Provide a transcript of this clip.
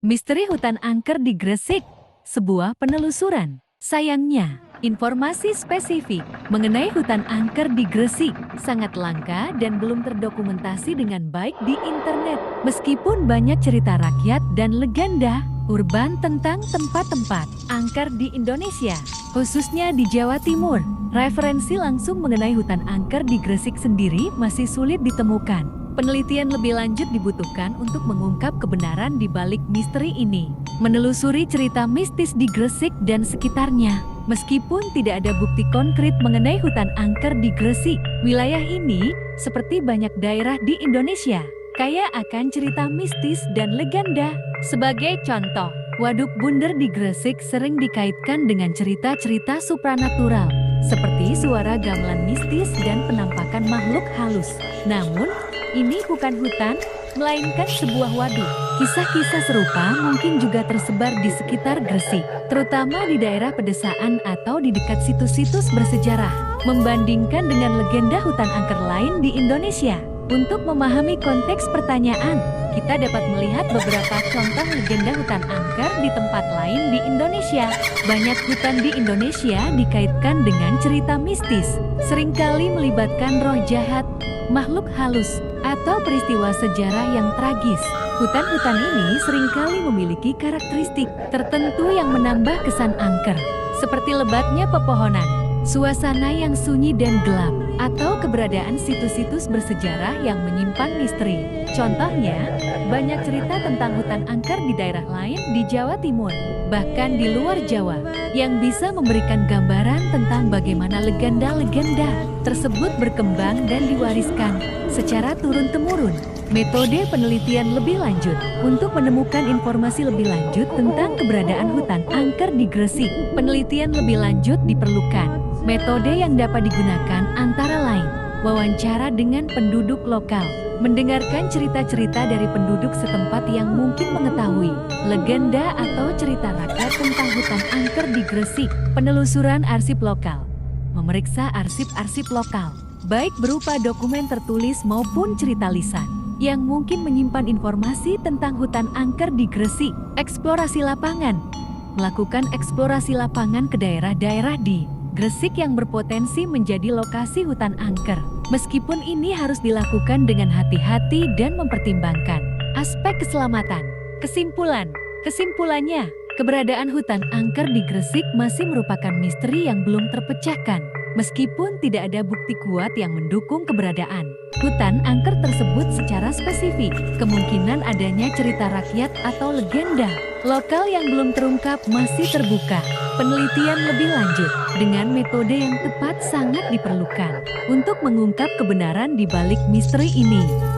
Misteri hutan angker di Gresik, sebuah penelusuran. Sayangnya, informasi spesifik mengenai hutan angker di Gresik sangat langka dan belum terdokumentasi dengan baik di internet. Meskipun banyak cerita rakyat dan legenda urban tentang tempat-tempat angker di Indonesia, khususnya di Jawa Timur, referensi langsung mengenai hutan angker di Gresik sendiri masih sulit ditemukan. Penelitian lebih lanjut dibutuhkan untuk mengungkap kebenaran di balik misteri ini. Menelusuri cerita mistis di Gresik dan sekitarnya. Meskipun tidak ada bukti konkret mengenai hutan angker di Gresik, wilayah ini, seperti banyak daerah di Indonesia, kaya akan cerita mistis dan legenda. Sebagai contoh, Waduk Bunder di Gresik sering dikaitkan dengan cerita-cerita supranatural, seperti suara gamelan mistis dan penampakan makhluk halus. Namun, ini bukan hutan, melainkan sebuah waduk. Kisah-kisah serupa mungkin juga tersebar di sekitar Gresik, terutama di daerah pedesaan atau di dekat situs-situs bersejarah. Membandingkan dengan legenda hutan angker lain di Indonesia, untuk memahami konteks pertanyaan, kita dapat melihat beberapa contoh legenda hutan angker di tempat lain di Indonesia. Banyak hutan di Indonesia dikaitkan dengan cerita mistis, seringkali melibatkan roh jahat, makhluk halus, atau peristiwa sejarah yang tragis. Hutan-hutan ini seringkali memiliki karakteristik tertentu yang menambah kesan angker, seperti lebatnya pepohonan, suasana yang sunyi dan gelap, atau keberadaan situs-situs bersejarah yang menyimpan misteri. Contohnya, banyak cerita tentang hutan angker di daerah lain di Jawa Timur, bahkan di luar Jawa, yang bisa memberikan gambaran tentang bagaimana legenda-legenda tersebut berkembang dan diwariskan secara turun-temurun. Metode penelitian lebih lanjut. Untuk menemukan informasi lebih lanjut tentang keberadaan hutan angker di Gresik, penelitian lebih lanjut diperlukan. Metode yang dapat digunakan antara lain wawancara dengan penduduk lokal, mendengarkan cerita-cerita dari penduduk setempat yang mungkin mengetahui legenda atau cerita rakyat tentang hutan angker di Gresik, penelusuran arsip lokal, memeriksa arsip-arsip lokal, baik berupa dokumen tertulis maupun cerita lisan, yang mungkin menyimpan informasi tentang hutan angker di Gresik. Eksplorasi lapangan, melakukan eksplorasi lapangan ke daerah-daerah di Gresik yang berpotensi menjadi lokasi hutan angker. Meskipun ini harus dilakukan dengan hati-hati dan mempertimbangkan aspek keselamatan. Kesimpulannya, keberadaan hutan angker di Gresik masih merupakan misteri yang belum terpecahkan. Meskipun tidak ada bukti kuat yang mendukung keberadaan hutan angker tersebut secara spesifik, kemungkinan adanya cerita rakyat atau legenda lokal yang belum terungkap masih terbuka. Penelitian lebih lanjut dengan metode yang tepat sangat diperlukan untuk mengungkap kebenaran di balik misteri ini.